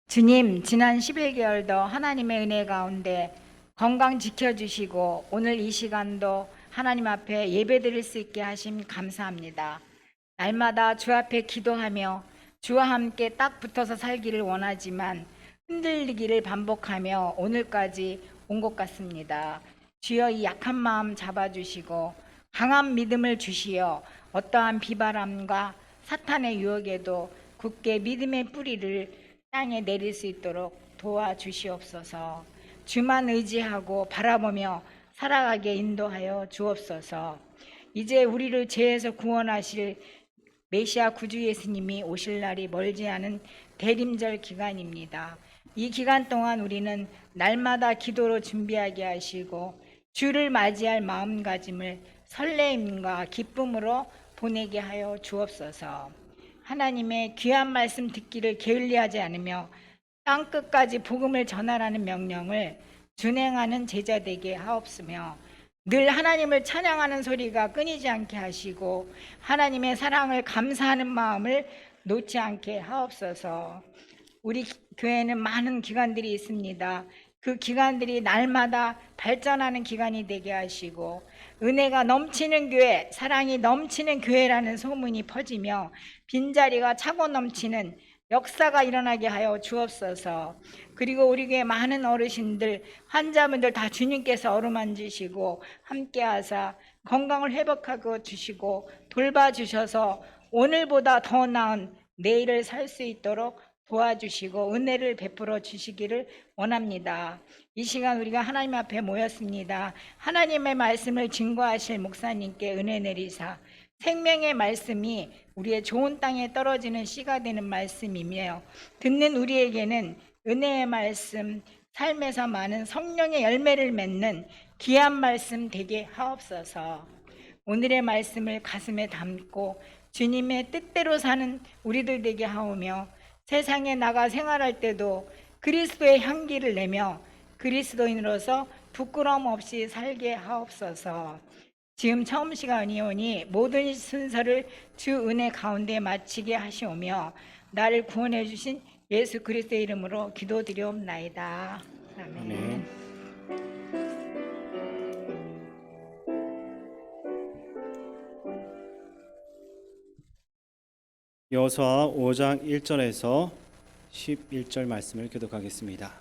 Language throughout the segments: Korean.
주님, 지난 11개월도 하나님의 은혜 가운데 건강 지켜주시고 오늘 이 시간도 하나님 앞에 예배드릴 수 있게 하심 감사합니다. 날마다 주 앞에 기도하며 주와 함께 딱 붙어서 살기를 원하지만 흔들리기를 반복하며 오늘까지 온 것 같습니다. 주여, 이 약한 마음 잡아주시고 강한 믿음을 주시어 어떠한 비바람과 사탄의 유혹에도 굳게 믿음의 뿌리를 땅에 내릴 수 있도록 도와주시옵소서. 주만 의지하고 바라보며 살아가게 인도하여 주옵소서. 이제 우리를 죄에서 구원하실 메시아 구주 예수님이 오실 날이 멀지 않은 대림절 기간입니다. 이 기간 동안 우리는 날마다 기도로 준비하게 하시고 주를 맞이할 마음가짐을 설레임과 기쁨으로 보내게 하여 주옵소서. 하나님의 귀한 말씀 듣기를 게을리하지 않으며 땅끝까지 복음을 전하라는 명령을 준행하는 제자 되게 하옵으며 늘 하나님을 찬양하는 소리가 끊이지 않게 하시고 하나님의 사랑을 감사하는 마음을 놓지 않게 하옵소서. 우리 교회는 많은 기관들이 있습니다. 그 기관들이 날마다 발전하는 기관이 되게 하시고 은혜가 넘치는 교회, 사랑이 넘치는 교회라는 소문이 퍼지며 빈자리가 차고 넘치는 역사가 일어나게 하여 주옵소서. 그리고 우리 교회 많은 어르신들, 환자분들 다 주님께서 어루만지시고 함께하사 건강을 회복하고 주시고 돌봐주셔서 오늘보다 더 나은 내일을 살 수 있도록 도와주시고 은혜를 베풀어 주시기를 원합니다. 이 시간 우리가 하나님 앞에 모였습니다. 하나님의 말씀을 증거하실 목사님께 은혜 내리사 생명의 말씀이 우리의 좋은 땅에 떨어지는 씨가 되는 말씀이며 듣는 우리에게는 은혜의 말씀, 삶에서 많은 성령의 열매를 맺는 귀한 말씀 되게 하옵소서. 오늘의 말씀을 가슴에 담고 주님의 뜻대로 사는 우리들 되게 하오며 세상에 나가 생활할 때도 그리스도의 향기를 내며 그리스도인으로서 부끄러움 없이 살게 하옵소서. 지금 처음 시간이오니 모든 순서를 주 은혜 가운데 마치게 하시오며 나를 구원해 주신 예수 그리스도의 이름으로 기도드리옵나이다. 아멘. 여호수아 5장 1절에서 11절 말씀을 교독하겠습니다.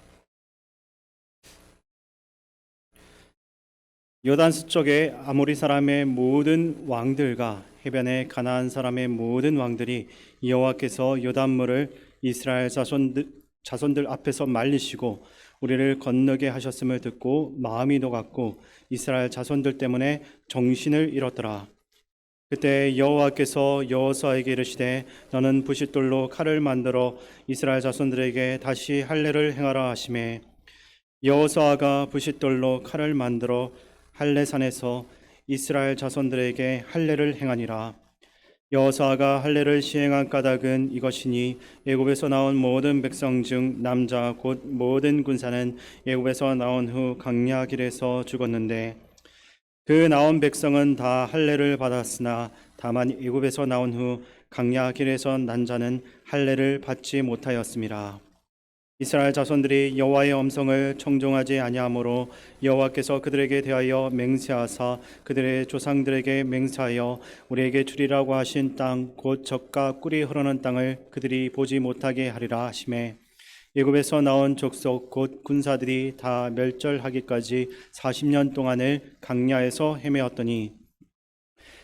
요단 서쪽의 아모리 사람의 모든 왕들과 해변의 가나안 사람의 모든 왕들이 여호와께서 요단물을 이스라엘 자손들 앞에서 말리시고 우리를 건너게 하셨음을 듣고 마음이 녹았고 이스라엘 자손들 때문에 정신을 잃었더라. 그때 여호와께서 여호수아에게 이르시되 너는 부싯돌로 칼을 만들어 이스라엘 자손들에게 다시 할례를 행하라 하시매 여호수아가 부싯돌로 칼을 만들어 할례산에서 이스라엘 자손들에게 할례를 행하니라. 여호수아가 할례를 시행한 까닭은 이것이니 애굽에서 나온 모든 백성 중 남자 곧 모든 군사는 애굽에서 나온 후 광야 길에서 죽었는데 그 나온 백성은 다 할례를 받았으나 다만 애굽에서 나온 후 광야 길에서 난 자는 할례를 받지 못하였음이라. 이스라엘 자손들이 여호와의 음성을 청종하지 아니하므로 여호와께서 그들에게 대하여 맹세하사 그들의 조상들에게 맹세하여 우리에게 주리라고 하신 땅 곧 젖과 꿀이 흐르는 땅을 그들이 보지 못하게 하리라 하시매 애굽에서 나온 족속 곧 군사들이 다 멸절하기까지 40년 동안을 광야에서 헤매었더니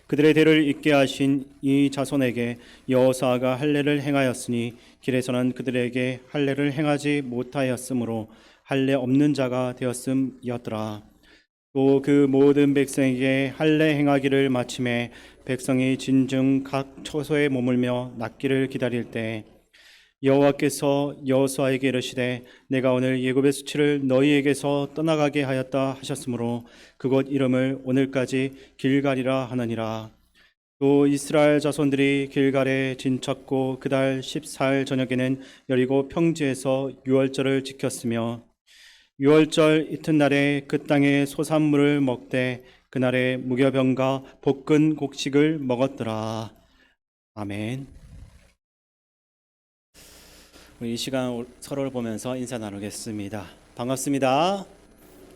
그들의 대를 잇게 하신 이 자손에게 여호수아가 할례를 행하였으니 길에서는 그들에게 할례를 행하지 못하였으므로 할례 없는 자가 되었음이었더라. 또 그 모든 백성에게 할례 행하기를 마침에 백성이 진중 각 처소에 머물며 낫기를 기다릴 때 여호와께서 여호수아에게 이르시되 내가 오늘 애굽의 수치를 너희에게서 떠나가게 하였다 하셨으므로 그곳 이름을 오늘까지 길갈이라 하느니라. 또 이스라엘 자손들이 길갈에 진쳤고 그달 14일 저녁에는 여리고 평지에서 유월절을 지켰으며 유월절 이튿날에 그 땅의 소산물을 먹되 그날에 무교병과 볶은 곡식을 먹었더라. 아멘. 우리 이 시간 서로를 보면서 인사 나누겠습니다. 반갑습니다.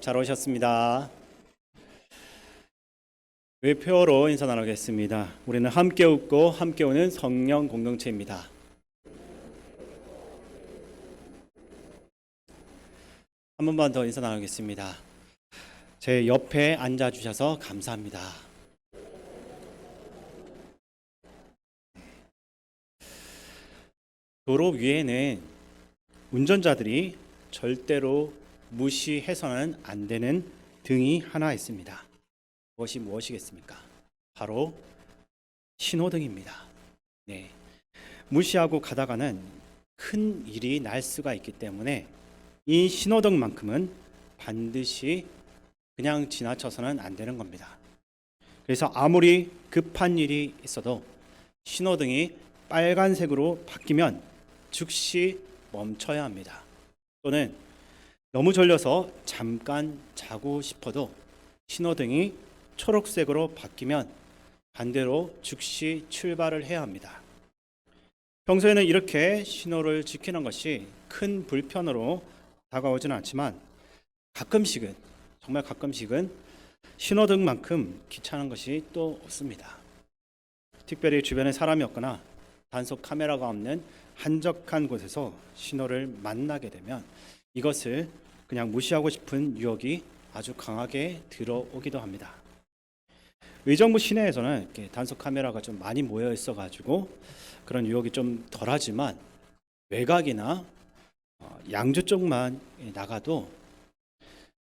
잘 오셨습니다. 외표로 인사 나누겠습니다. 우리는 함께 웃고 함께 오는 성령 공동체입니다. 한 번만 더 인사 나누겠습니다. 제 옆에 앉아주셔서 감사합니다. 도로 위에는 운전자들이 절대로 무시해서는 안 되는 등이 하나 있습니다. 그것이 무엇이겠습니까? 바로 신호등입니다. 네. 무시하고 가다가는 큰 일이 날 수가 있기 때문에 이 신호등만큼은 반드시 그냥 지나쳐서는 안 되는 겁니다. 그래서 아무리 급한 일이 있어도 신호등이 빨간색으로 바뀌면 즉시 멈춰야 합니다. 또는 너무 졸려서 잠깐 자고 싶어도 신호등이 초록색으로 바뀌면 반대로 즉시 출발을 해야 합니다. 평소에는 이렇게 신호를 지키는 것이 큰 불편으로 다가오지는 않지만 가끔씩은, 정말 가끔씩은 신호등만큼 귀찮은 것이 또 없습니다. 특별히 주변에 사람이 없거나 단속 카메라가 없는 한적한 곳에서 신호를 만나게 되면 이것을 그냥 무시하고 싶은 유혹이 아주 강하게 들어오기도 합니다. 의정부 시내에서는 이렇게 단속 카메라가 좀 많이 모여 있어가지고 그런 유혹이 좀 덜하지만 외곽이나 양주 쪽만 나가도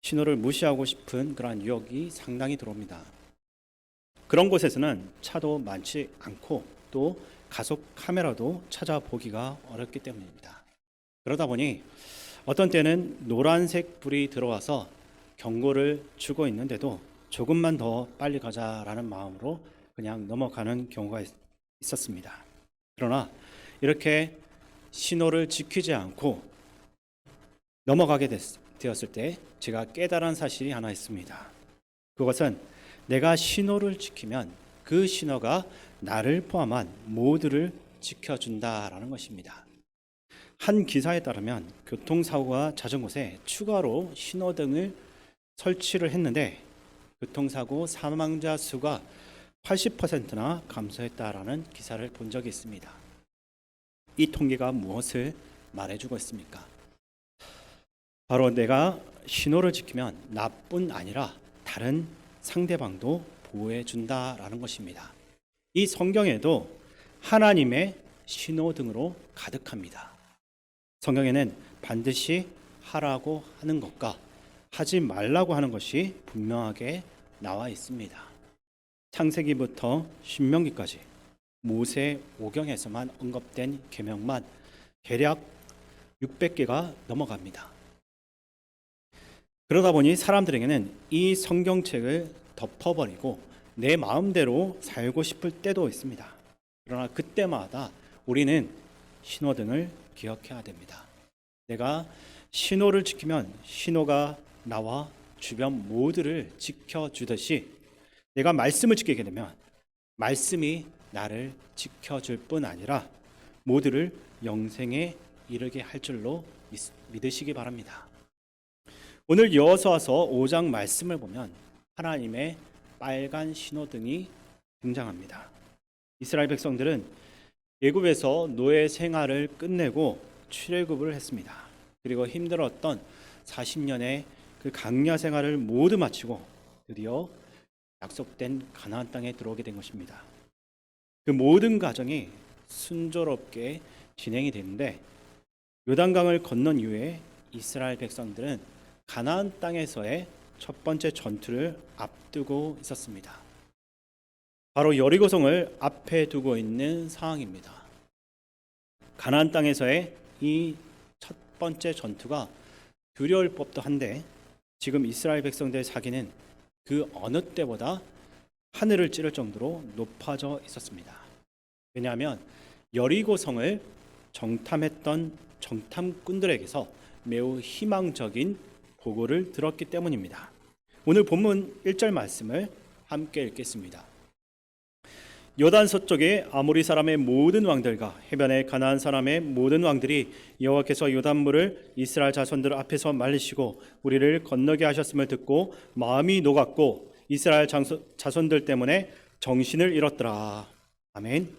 신호를 무시하고 싶은 그런 유혹이 상당히 들어옵니다. 그런 곳에서는 차도 많지 않고 또 가속 카메라도 찾아보기가 어렵기 때문입니다. 그러다 보니 어떤 때는 노란색 불이 들어와서 경고를 주고 있는데도 조금만 더 빨리 가자라는 마음으로 그냥 넘어가는 경우가 있었습니다. 그러나 이렇게 신호를 지키지 않고 넘어가게 되었을 때 제가 깨달은 사실이 하나 있습니다. 그것은 내가 신호를 지키면 그 신호가 나를 포함한 모두를 지켜준다라는 것입니다. 한 기사에 따르면 교통사고가 잦은 곳에 추가로 신호등을 설치를 했는데 교통사고 사망자 수가 80%나 감소했다라는 기사를 본 적이 있습니다. 이 통계가 무엇을 말해주고 있습니까? 바로 내가 신호를 지키면 나뿐 아니라 다른 상대방도 보호해 준다라는 것입니다. 이 성경에도 하나님의 신호등으로 가득합니다. 성경에는 반드시 하라고 하는 것과 하지 말라고 하는 것이 분명하게 나와 있습니다. 창세기부터 신명기까지 모세 오경에서만 언급된 계명만 대략 600개가 넘어갑니다. 그러다 보니 사람들에게는 이 성경책을 덮어버리고 내 마음대로 살고 싶을 때도 있습니다. 그러나 그때마다 우리는 신호등을 기억해야 됩니다. 내가 신호를 지키면 신호가 나와 주변 모두를 지켜주듯이 내가 말씀을 지키게 되면 말씀이 나를 지켜줄 뿐 아니라 모두를 영생에 이르게 할 줄로 믿으시기 바랍니다. 오늘 여호수아서 5장 말씀을 보면 하나님의 빨간 신호등이 등장합니다. 이스라엘 백성들은 애굽에서 노예 생활을 끝내고 출애굽을 했습니다. 그리고 힘들었던 40년의 그 강야 생활을 모두 마치고 드디어 약속된 가나안 땅에 들어오게 된 것입니다. 그 모든 과정이 순조롭게 진행이 되는데 요단강을 건넌 이후에 이스라엘 백성들은 가나안 땅에서의 첫 번째 전투를 앞두고 있었습니다. 바로 여리고성을 앞에 두고 있는 상황입니다. 가나안 땅에서의 이 첫 번째 전투가 두려울 법도 한데 지금 이스라엘 백성들의 사기는 그 어느 때보다 하늘을 찌를 정도로 높아져 있었습니다. 왜냐하면 여리고성을 정탐했던 정탐꾼들에게서 매우 희망적인 보고를 들었기 때문입니다. 오늘 본문 1절 말씀을 함께 읽겠습니다. 요단 서쪽의 아모리 사람의 모든 왕들과 해변의 가나안 사람의 모든 왕들이 여호와께서 요단물을 이스라엘 자손들 앞에서 말리시고 우리를 건너게 하셨음을 듣고 마음이 녹았고 이스라엘 자손들 때문에 정신을 잃었더라. 아멘.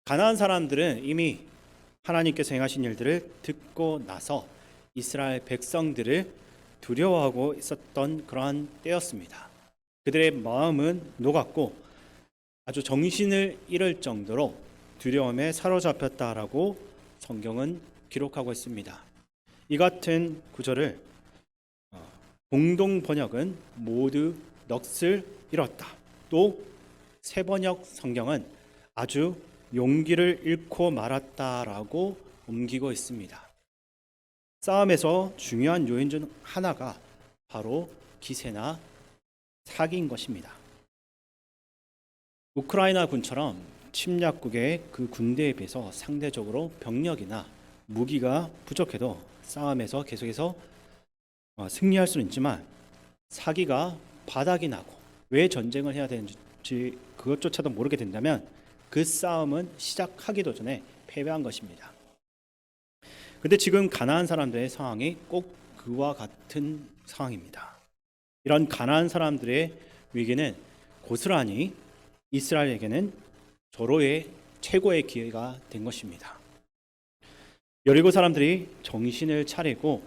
가나안 사람들은 이미 하나님께서 행하신 일들을 듣고 나서 이스라엘 백성들을 두려워하고 있었던 그러한 때였습니다. 그들의 마음은 녹았고 아주 정신을 잃을 정도로 두려움에 사로잡혔다라고 성경은 기록하고 있습니다. 이 같은 구절을 공동 번역은 모두 넋을 잃었다. 또 새번역 성경은 아주 용기를 잃고 말았다라고 옮기고 있습니다. 싸움에서 중요한 요인 중 하나가 바로 기세나 사기인 것입니다. 우크라이나 군처럼 침략국의 그 군대에 비해서 상대적으로 병력이나 무기가 부족해도 싸움에서 계속해서 승리할 수는 있지만 사기가 바닥이 나고 왜 전쟁을 해야 되는지 그것조차도 모르게 된다면 그 싸움은 시작하기도 전에 패배한 것입니다. 근데 지금 가나안 사람들의 상황이 꼭 그와 같은 상황입니다. 이런 가나안 사람들의 위기는 고스란히 이스라엘에게는 절호의 최고의 기회가 된 것입니다. 여리고 사람들이 정신을 차리고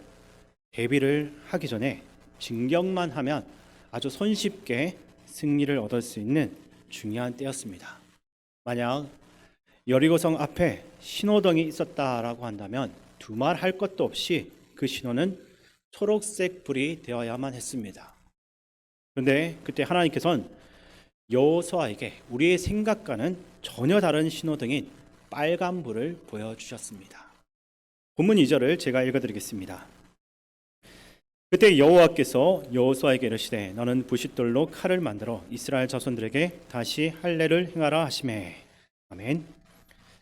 대비를 하기 전에 진격만 하면 아주 손쉽게 승리를 얻을 수 있는 중요한 때였습니다. 만약 여리고성 앞에 신호등이 있었다라고 한다면 두말할 것도 없이 그 신호는 초록색 불이 되어야만 했습니다. 그런데 그때 하나님께서는 여호수아에게 우리의 생각과는 전혀 다른 신호등인 빨간불을 보여주셨습니다. 본문 2절을 제가 읽어드리겠습니다. 그때 여호와께서 여호수아에게 이르시되 너는 부싯돌로 칼을 만들어 이스라엘 자손들에게 다시 할례를 행하라 하시매. 아멘.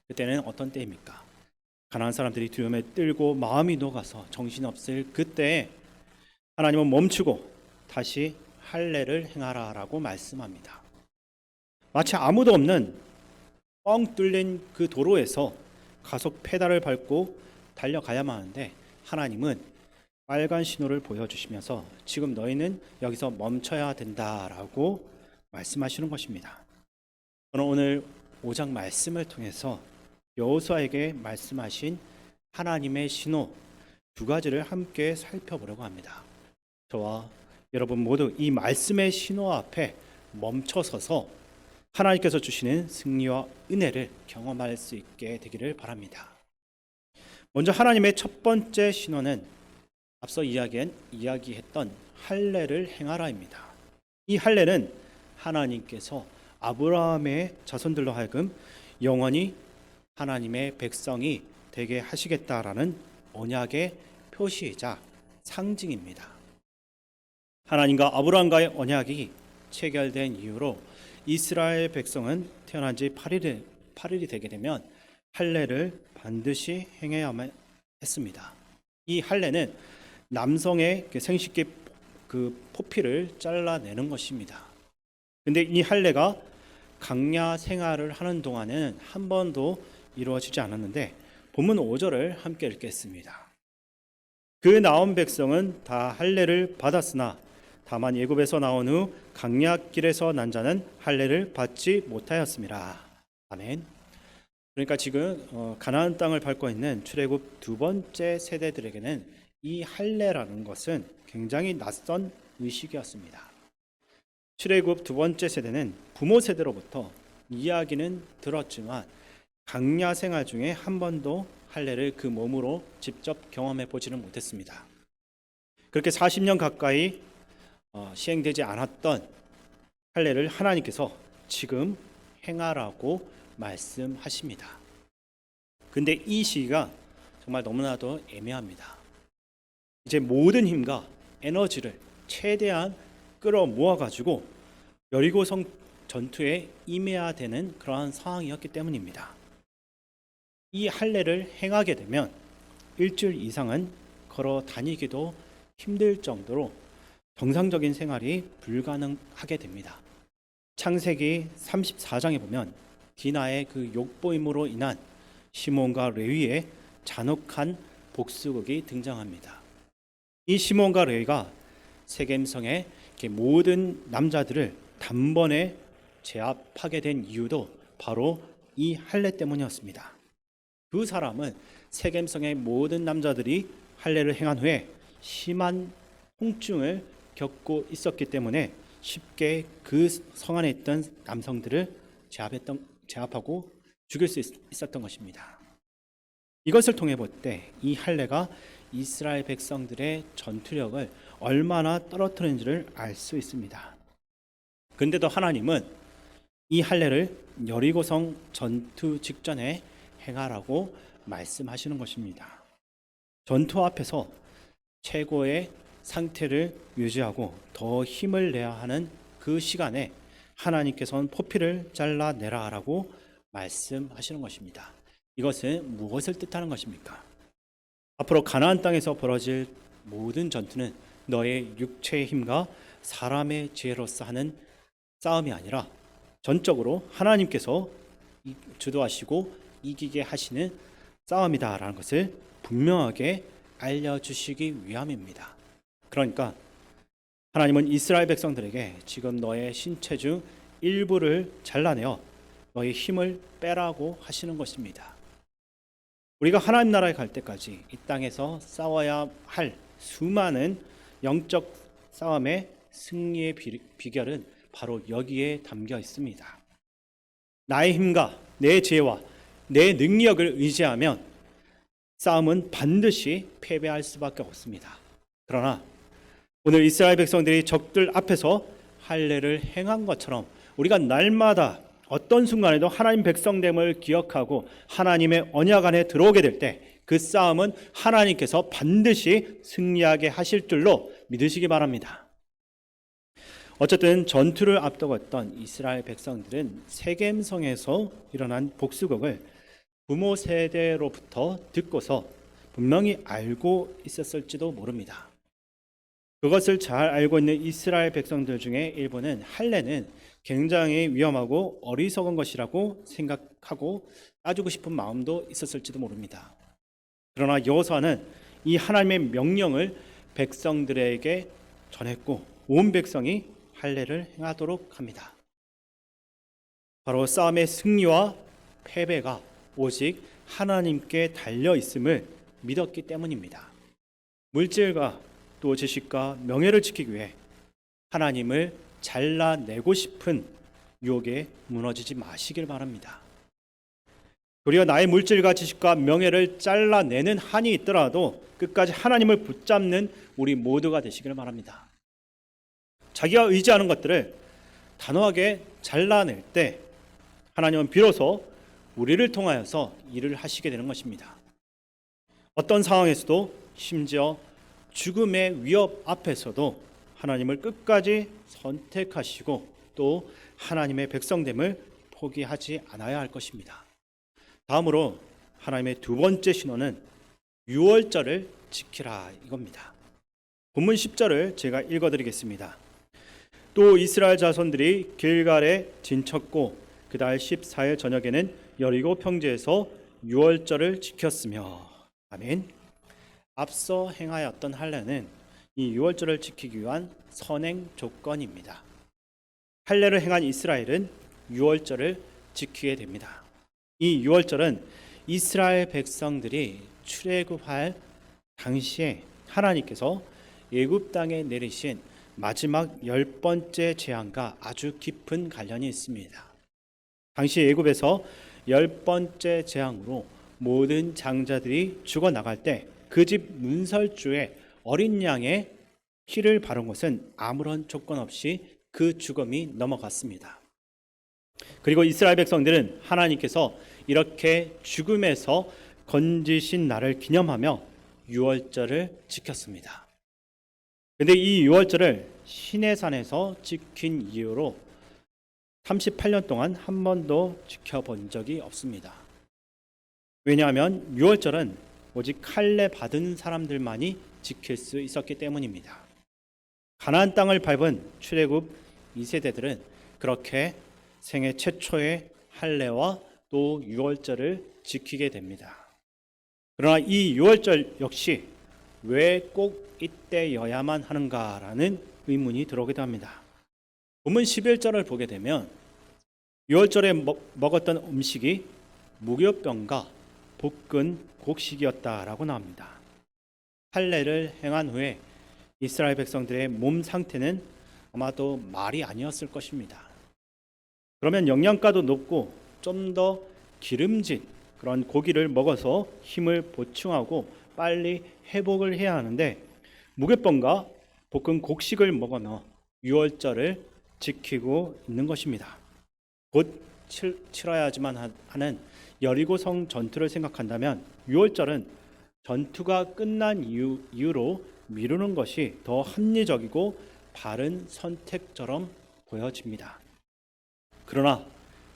그때는 어떤 때입니까? 가나안 사람들이 두려움에 떨고 마음이 녹아서 정신없을 그때에 하나님은 멈추고 다시 할례를 행하라라고 말씀합니다. 마치 아무도 없는 뻥 뚫린 그 도로에서 가속 페달을 밟고 달려가야만 하는데 하나님은 빨간 신호를 보여주시면서 지금 너희는 여기서 멈춰야 된다라고 말씀하시는 것입니다. 저는 오늘 5장 말씀을 통해서 여호수아에게 말씀하신 하나님의 신호 두 가지를 함께 살펴보려고 합니다. 저와 여러분 모두 이 말씀의 신호 앞에 멈춰서서 하나님께서 주시는 승리와 은혜를 경험할 수 있게 되기를 바랍니다. 먼저 하나님의 첫 번째 신호는 앞서 이야기했던 할례를 행하라입니다. 이 할례는 하나님께서 아브라함의 자손들로 하여금 영원히 하나님의 백성이 되게 하시겠다라는 언약의 표시이자 상징입니다. 하나님과 아브라함과의 언약이 체결된 이후로 이스라엘 백성은 태어난 지 8일이 되게 되면 할례를 반드시 행해야만 했습니다. 이 할례는 남성의 생식기 그 포피를 잘라내는 것입니다. 근데 이 할례가 강야 생활을 하는 동안에는 한 번도 이루어지지 않았는데 본문 5절을 함께 읽겠습니다. 그 나온 백성은 다 할례를 받았으나 다만 애굽에서 나온 후 강약길에서 난 자는 할례를 받지 못하였습니다. 아멘. 그러니까 지금 가나안 땅을 밟고 있는 출애굽 두 번째 세대들에게는 이 할례라는 것은 굉장히 낯선 의식이었습니다. 출애굽 두 번째 세대는 부모 세대로부터 이야기는 들었지만 강야 생활 중에 한 번도 할례를 그 몸으로 직접 경험해 보지는 못했습니다. 그렇게 40년 가까이 시행되지 않았던 할례를 하나님께서 지금 행하라고 말씀하십니다. 근데 이 시기가 정말 너무나도 애매합니다. 이제 모든 힘과 에너지를 최대한 끌어모아 가지고 여리고성 전투에 임해야 되는 그러한 상황이었기 때문입니다. 이 할례를 행하게 되면 일주일 이상은 걸어 다니기도 힘들 정도로 정상적인 생활이 불가능하게 됩니다. 창세기 34장에 보면 디나의 그 욕보임으로 인한 시몬과 레위의 잔혹한 복수극이 등장합니다. 이 시몬과 레위가 세겜성의 모든 남자들을 단번에 제압하게 된 이유도 바로 이 할례 때문이었습니다. 두 사람은 세겜성의 모든 남자들이 할례를 행한 후에 심한 통증을 겪고 있었기 때문에 쉽게 그 성 안에 있던 남성들을 제압하고 죽일 수 있었던 것입니다. 이것을 통해 볼 때 이 할례가 이스라엘 백성들의 전투력을 얼마나 떨어뜨리는지를 알 수 있습니다. 근데도 하나님은 이 할례를 여리고성 전투 직전에 행하라고 말씀하시는 것입니다. 전투 앞에서 최고의 상태를 유지하고 더 힘을 내야 하는 그 시간에 하나님께서는 포피를 잘라내라라고 말씀하시는 것입니다. 이것은 무엇을 뜻하는 것입니까? 앞으로 가나안 땅에서 벌어질 모든 전투는 너의 육체의 힘과 사람의 지혜로서 하는 싸움이 아니라 전적으로 하나님께서 주도하시고 이기게 하시는 싸움이다라는 것을 분명하게 알려주시기 위함입니다. 그러니까 하나님은 이스라엘 백성들에게 지금 너의 신체 중 일부를 잘라내어 너의 힘을 빼라고 하시는 것입니다. 우리가 하나님 나라에 갈 때까지 이 땅에서 싸워야 할 수많은 영적 싸움의 승리의 비결은 바로 여기에 담겨 있습니다. 나의 힘과 내 지혜와 내 능력을 의지하면 싸움은 반드시 패배할 수밖에 없습니다. 그러나 오늘 이스라엘 백성들이 적들 앞에서 할례를 행한 것처럼 우리가 날마다 어떤 순간에도 하나님 백성됨을 기억하고 하나님의 언약 안에 들어오게 될 때 그 싸움은 하나님께서 반드시 승리하게 하실 줄로 믿으시기 바랍니다. 어쨌든 전투를 앞두고 있던 이스라엘 백성들은 세겜성에서 일어난 복수극을 부모 세대로부터 듣고서 분명히 알고 있었을지도 모릅니다. 그것을 잘 알고 있는 이스라엘 백성들 중에 일부는 할례는 굉장히 위험하고 어리석은 것이라고 생각하고 따지고 싶은 마음도 있었을지도 모릅니다. 그러나 여호수아는 이 하나님의 명령을 백성들에게 전했고 온 백성이 할례를 행하도록 합니다. 바로 싸움의 승리와 패배가 오직 하나님께 달려 있음을 믿었기 때문입니다. 물질과 또 지식과 명예를 지키기 위해 하나님을 잘라내고 싶은 유혹에 무너지지 마시길 바랍니다. 도리어 나의 물질과 지식과 명예를 잘라내는 한이 있더라도 끝까지 하나님을 붙잡는 우리 모두가 되시길 바랍니다. 자기가 의지하는 것들을 단호하게 잘라낼 때 하나님은 비로소 우리를 통하여서 일을 하시게 되는 것입니다. 어떤 상황에서도 심지어 죽음의 위협 앞에서도 하나님을 끝까지 선택하시고 또 하나님의 백성됨을 포기하지 않아야 할 것입니다. 다음으로 하나님의 두 번째 신호는 유월절을 지키라 이겁니다. 본문 10절을 제가 읽어드리겠습니다. 또 이스라엘 자손들이 길갈에 진쳤고 그달 14일 저녁에는 여리고 평지에서 유월절을 지켰으며 아멘. 앞서 행하였던 할례는 이 유월절을 지키기 위한 선행 조건입니다. 할례를 행한 이스라엘은 유월절을 지키게 됩니다. 이 유월절은 이스라엘 백성들이 출애굽할 당시에 하나님께서 애굽 땅에 내리신 마지막 10번째 재앙과 아주 깊은 관련이 있습니다. 당시 애굽에서 10번째 재앙으로 모든 장자들이 죽어나갈 때 그 집 문설주에 어린 양의 피를 바른 것은 아무런 조건 없이 그 죽음이 넘어갔습니다. 그리고 이스라엘 백성들은 하나님께서 이렇게 죽음에서 건지신 날을 기념하며 유월절을 지켰습니다. 그런데 이 유월절을 시내산에서 지킨 이후로 38년 동안 한 번도 지켜본 적이 없습니다. 왜냐하면 유월절은 오직 할례 받은 사람들만이 지킬 수 있었기 때문입니다. 가나안 땅을 밟은 출애굽 2세대들은 그렇게 생애 최초의 할례와 또 유월절을 지키게 됩니다. 그러나 이 유월절 역시 왜 꼭 이때여야만 하는가라는 의문이 들어오기도 합니다. 본문 11절을 보게 되면 유월절에 먹었던 음식이 무교병과 볶은 곡식이었다라고 나옵니다. 할례를 행한 후에 이스라엘 백성들의 몸 상태는 아마도 말이 아니었을 것입니다. 그러면 영양가도 높고 좀 더 기름진 그런 고기를 먹어서 힘을 보충하고 빨리 회복을 해야 하는데 무교병과 볶은 곡식을 먹으며 유월절을 지키고 있는 것입니다. 곧 치러야지만 하는 여리고성 전투를 생각한다면 유월절은 전투가 끝난 이유로 미루는 것이 더 합리적이고 바른 선택처럼 보여집니다. 그러나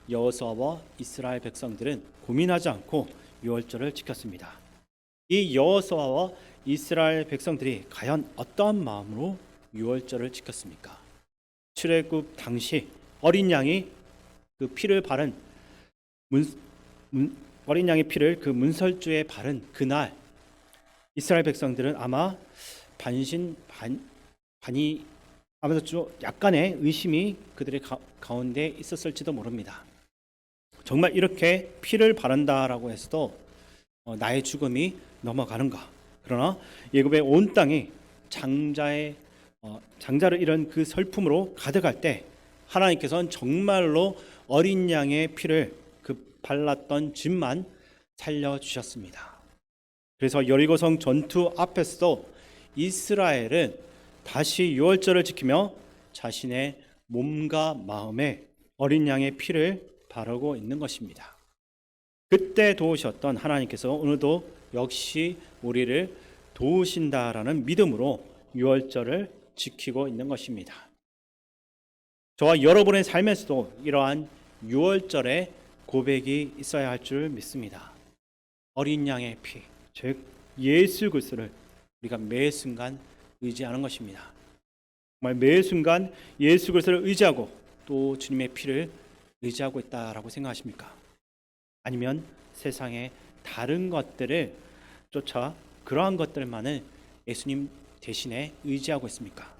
여호수아와 이스라엘 백성들은 고민하지 않고 유월절을 지켰습니다. 이 여호수아와 이스라엘 백성들이 과연 어떠한 마음으로 유월절을 지켰습니까? 출애굽 당시 어린 양이 그 피를 바른 어린 양의 피를 그 문설주에 바른 그날 이스라엘 백성들은 아마 반이 아마도 좀 약간의 의심이 그들의 가운데 있었을지도 모릅니다. 정말 이렇게 피를 바른다라고 해서도 나의 죽음이 넘어가는가? 그러나 애굽의 온 땅이 장자를 잃은 그 슬픔으로 가득할 때 하나님께서는 정말로 어린 양의 피를 그 발랐던 집만 살려주셨습니다. 그래서 여리고성 전투 앞에서도 이스라엘은 다시 유월절을 지키며 자신의 몸과 마음에 어린 양의 피를 바르고 있는 것입니다. 그때 도우셨던 하나님께서 오늘도 역시 우리를 도우신다라는 믿음으로 유월절을 지키고 있는 것입니다. 저와 여러분의 삶에서도 이러한 유월절의 고백이 있어야 할 줄 믿습니다. 어린 양의 피, 즉 예수 그리스도를 우리가 매 순간 의지하는 것입니다. 정말 매 순간 예수 그리스도를 의지하고 또 주님의 피를 의지하고 있다라고 생각하십니까? 아니면 세상의 다른 것들을 쫓아 그러한 것들만을 예수님 대신에 의지하고 있습니까?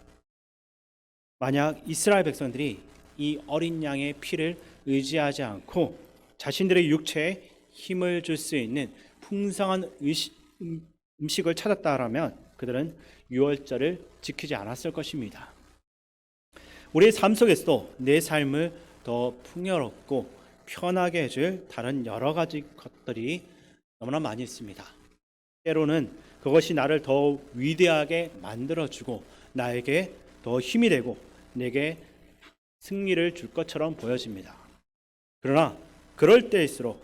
만약 이스라엘 백성들이 이 어린 양의 피를 의지하지 않고 자신들의 육체에 힘을 줄 수 있는 풍성한 음식을 찾았다라면 그들은 유월절을 지키지 않았을 것입니다. 우리의 삶 속에서도 내 삶을 더 풍요롭고 편하게 해줄 다른 여러 가지 것들이 너무나 많이 있습니다. 때로는 그것이 나를 더 위대하게 만들어주고 나에게 더 힘이 되고 내게 승리를 줄 것처럼 보여집니다. 그러나 그럴 때일수록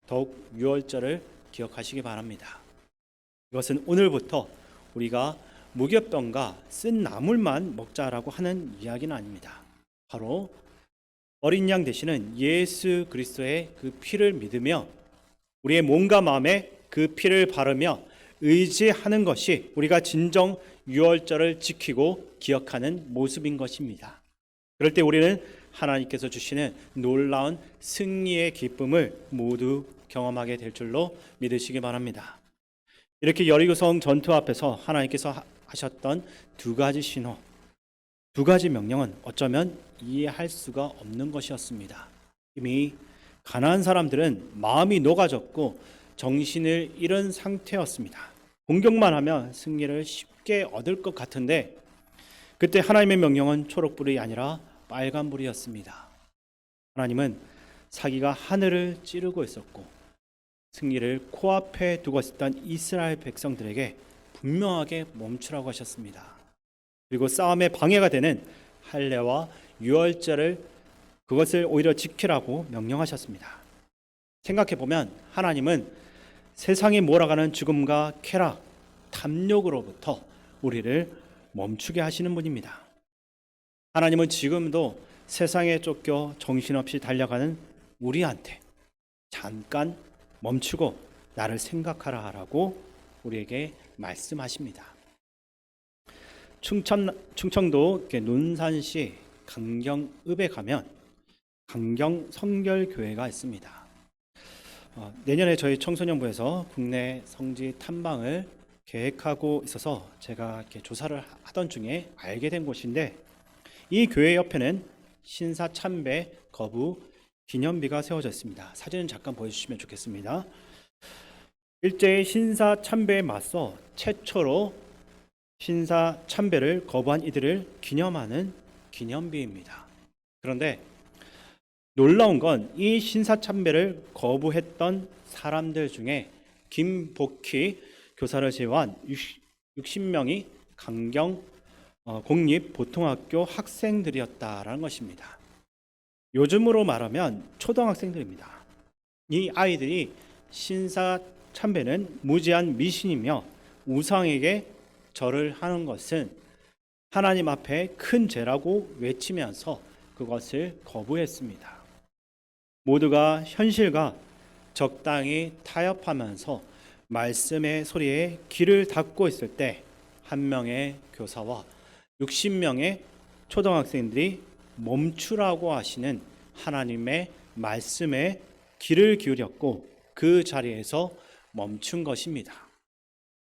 더욱 유월절을 기억하시기 바랍니다. 이것은 오늘부터 우리가 무교병과 쓴 나물만 먹자라고 하는 이야기는 아닙니다. 바로 어린 양 되시는 예수 그리스도의 그 피를 믿으며 우리의 몸과 마음에 그 피를 바르며 의지하는 것이 우리가 진정 유월절을 지키고 기억하는 모습인 것입니다. 그럴 때 우리는 하나님께서 주시는 놀라운 승리의 기쁨을 모두 경험하게 될 줄로 믿으시기 바랍니다. 이렇게 여리고성 전투 앞에서 하나님께서 하셨던 두 가지 신호, 두 가지 명령은 어쩌면 이해할 수가 없는 것이었습니다. 이미 가나안 사람들은 마음이 녹아졌고 정신을 잃은 상태였습니다. 공격만 하면 승리를 쉽게 얻을 것 같은데 그때 하나님의 명령은 초록불이 아니라 빨간불이었습니다. 하나님은 사기가 하늘을 찌르고 있었고 승리를 코앞에 두고 있었던 이스라엘 백성들에게 분명하게 멈추라고 하셨습니다. 그리고 싸움에 방해가 되는 할례와 유월절을 그것을 오히려 지키라고 명령하셨습니다. 생각해보면 하나님은 세상에 몰아가는 죽음과 쾌락, 탐욕으로부터 우리를 멈추게 하시는 분입니다. 하나님은 지금도 세상에 쫓겨 정신없이 달려가는 우리한테 잠깐 멈추고 나를 생각하라 하라고 우리에게 말씀하십니다. 충청도 논산시 강경읍에 가면 강경 성결교회가 있습니다. 내년에 저희 청소년부에서 국내 성지 탐방을 계획하고 있어서 제가 이렇게 조사를 하던 중에 알게 된 곳인데, 이 교회 옆에는 신사참배 거부 기념비가 세워져 있습니다. 사진은 잠깐 보여주시면 좋겠습니다. 일제의 신사참배에 맞서 최초로 신사참배를 거부한 이들을 기념하는 기념비입니다. 그런데 놀라운 건 이 신사참배를 거부했던 사람들 중에 김복희 교사를 제외한 60명이 강경 공립보통학교 학생들이었다라는 것입니다. 요즘으로 말하면 초등학생들입니다. 이 아이들이 신사참배는 무지한 미신이며 우상에게 절을 하는 것은 하나님 앞에 큰 죄라고 외치면서 그것을 거부했습니다. 모두가 현실과 적당히 타협하면서 말씀의 소리에 귀를 닫고 있을 때, 한 명의 교사와 60명의 초등학생들이 멈추라고 하시는 하나님의 말씀에 귀를 기울였고 그 자리에서 멈춘 것입니다.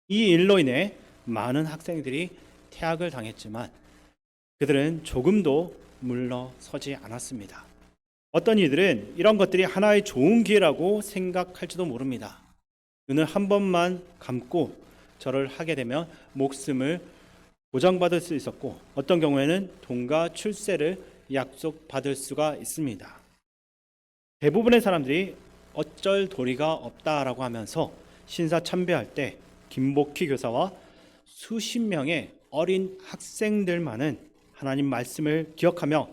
이 일로 인해 많은 학생들이 퇴학을 당했지만 그들은 조금도 물러서지 않았습니다. 어떤 이들은 이런 것들이 하나의 좋은 기회라고 생각할지도 모릅니다. 눈을 한 번만 감고 절을 하게 되면 목숨을 보장받을 수 있었고, 어떤 경우에는 돈과 출세를 약속받을 수가 있습니다. 대부분의 사람들이 어쩔 도리가 없다라고 하면서 신사참배할 때 김복희 교사와 수십 명의 어린 학생들만은 하나님 말씀을 기억하며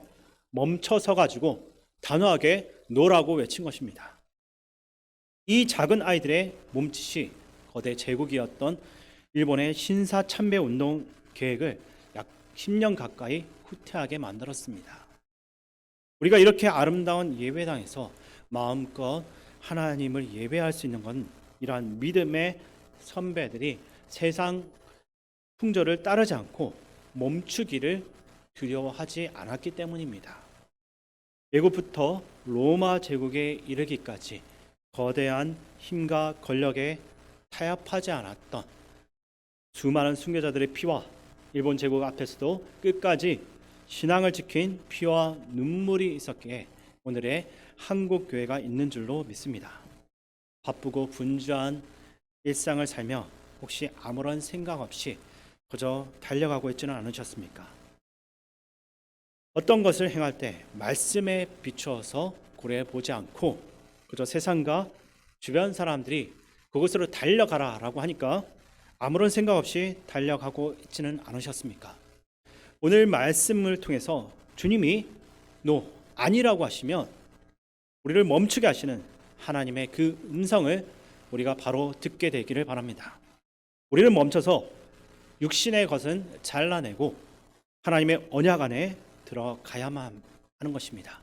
멈춰서 가지고 단호하게 노라고 외친 것입니다. 이 작은 아이들의 몸짓이 거대 제국이었던 일본의 신사참배 운동 계획을 약 10년 가까이 후퇴하게 만들었습니다. 우리가 이렇게 아름다운 예배당에서 마음껏 하나님을 예배할 수 있는 건 이러한 믿음의 선배들이 세상 풍조를 따르지 않고 멈추기를 두려워하지 않았기 때문입니다. 애굽부터 로마 제국에 이르기까지 거대한 힘과 권력에 타협하지 않았던 수많은 순교자들의 피와 일본 제국 앞에서도 끝까지 신앙을 지킨 피와 눈물이 있었기에 오늘의 한국 교회가 있는 줄로 믿습니다. 바쁘고 분주한 일상을 살며 혹시 아무런 생각 없이 그저 달려가고 있지는 않으셨습니까? 어떤 것을 행할 때 말씀에 비추어서 고려해 보지 않고 그저 세상과 주변 사람들이 그곳으로 달려가라라고 하니까 아무런 생각 없이 달려가고 있지는 않으셨습니까? 오늘 말씀을 통해서 주님이 아니라고 하시면 우리를 멈추게 하시는 하나님의 그 음성을 우리가 바로 듣게 되기를 바랍니다. 우리를 멈춰서 육신의 것은 잘라내고 하나님의 언약 안에 들어가야만 하는 것입니다.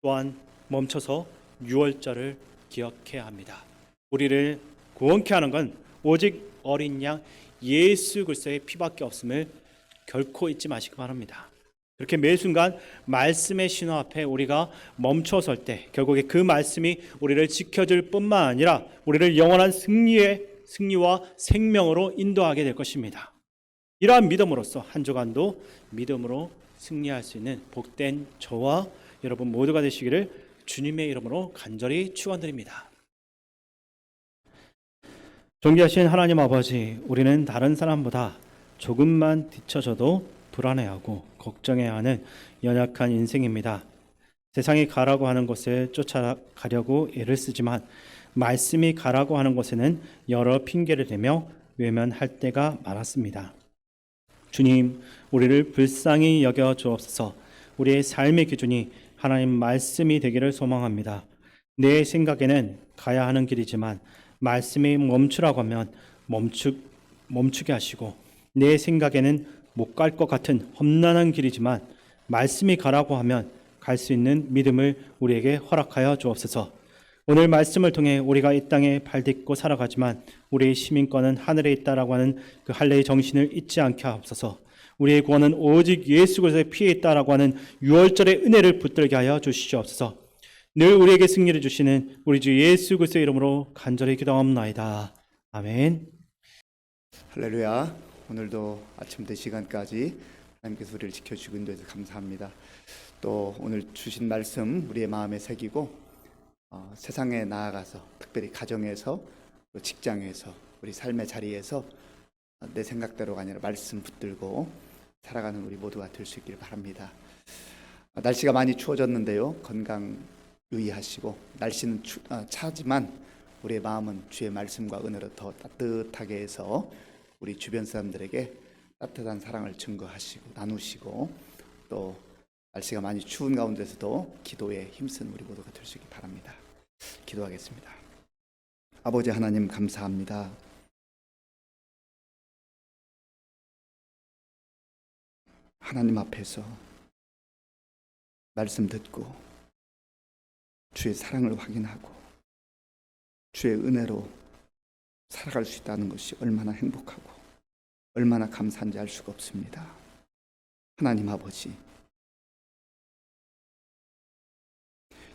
또한 멈춰서 유월절을 기억해야 합니다. 우리를 구원케 하는 건 오직 어린 양 예수 그리스도의 피밖에 없음을 결코 잊지 마시기 바랍니다. 그렇게 매 순간 말씀의 신호 앞에 우리가 멈춰설 때 결국에 그 말씀이 우리를 지켜줄 뿐만 아니라 우리를 영원한 승리와 생명으로 인도하게 될 것입니다. 이러한 믿음으로써 한 주간도 믿음으로 승리할 수 있는 복된 저와 여러분 모두가 되시기를 주님의 이름으로 간절히 축원드립니다. 존귀하신 하나님 아버지, 우리는 다른 사람보다 조금만 뒤처져도 불안해하고 걱정해야 하는 연약한 인생입니다. 세상이 가라고 하는 곳을 쫓아가려고 애를 쓰지만 말씀이 가라고 하는 곳에는 여러 핑계를 대며 외면할 때가 많았습니다. 주님, 우리를 불쌍히 여겨 주옵소서. 우리의 삶의 기준이 하나님 말씀이 되기를 소망합니다. 내 생각에는 가야 하는 길이지만 말씀이 멈추라고 하면 멈추게 하시고, 내 생각에는 못 갈 것 같은 험난한 길이지만 말씀이 가라고 하면 갈 수 있는 믿음을 우리에게 허락하여 주옵소서. 오늘 말씀을 통해 우리가 이 땅에 발딛고 살아가지만 우리의 시민권은 하늘에 있다라고 하는 그 할례의 정신을 잊지 않게 하옵소서. 우리의 구원은 오직 예수 그리스도의 피에 있다라고 하는 유월절의 은혜를 붙들게 하여 주시옵소서. 늘 우리에게 승리를 주시는 우리 주 예수 그리스도의 이름으로 간절히 기도하옵나이다. 아멘. 할렐루야. 오늘도 아침부터 이 시간까지 하나님께서 우리를 지켜주시고 인도해서 감사합니다. 또 오늘 주신 말씀 우리의 마음에 새기고 세상에 나아가서 특별히 가정에서 또 직장에서 우리 삶의 자리에서 내 생각대로가 아니라 말씀 붙들고 살아가는 우리 모두가 될 수 있기를 바랍니다. 날씨가 많이 추워졌는데요. 건강 유의하시고 날씨는 차지만 우리의 마음은 주의 말씀과 은혜로 더 따뜻하게 해서 우리 주변 사람들에게 따뜻한 사랑을 증거하시고 나누시고 또 날씨가 많이 추운 가운데서도 기도에 힘쓴 우리 모두가 될 수 있기 바랍니다. 기도하겠습니다. 아버지 하나님 감사합니다. 하나님 앞에서 말씀 듣고 주의 사랑을 확인하고 주의 은혜로 살아갈 수 있다는 것이 얼마나 행복하고 얼마나 감사한지 알 수가 없습니다. 하나님 아버지,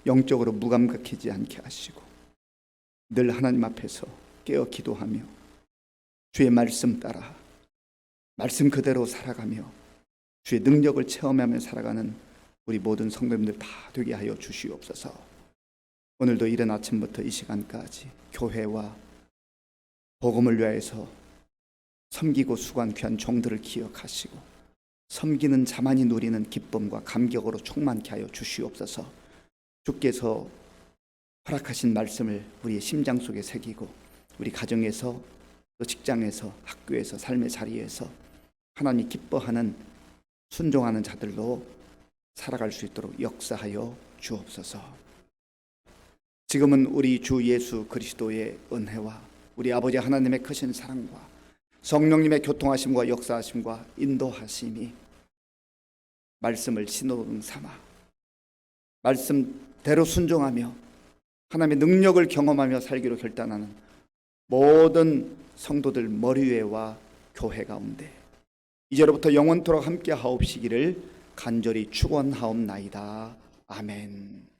영적으로 무감각해지지 않게 하시고 늘 하나님 앞에서 깨어 기도하며 주의 말씀 따라 말씀 그대로 살아가며 주의 능력을 체험하며 살아가는 우리 모든 성도님들 다 되게 하여 주시옵소서. 오늘도 이른 아침부터 이 시간까지 교회와 복음을 위하여서 섬기고 수고한 귀한 종들을 기억하시고 섬기는 자만이 누리는 기쁨과 감격으로 충만케 하여 주시옵소서. 주께서 허락하신 말씀을 우리의 심장 속에 새기고 우리 가정에서 또 직장에서 학교에서 삶의 자리에서 하나님이 기뻐하는 순종하는 자들로 살아갈 수 있도록 역사하여 주옵소서. 지금은 우리 주 예수 그리스도의 은혜와 우리 아버지 하나님의 크신 사랑과 성령님의 교통하심과 역사하심과 인도하심이 말씀을 신호등 삼아 말씀대로 순종하며 하나님의 능력을 경험하며 살기로 결단하는 모든 성도들 머리 위에와 교회 가운데 이제로부터 영원토록 함께 하옵시기를 간절히 축원하옵나이다. 아멘.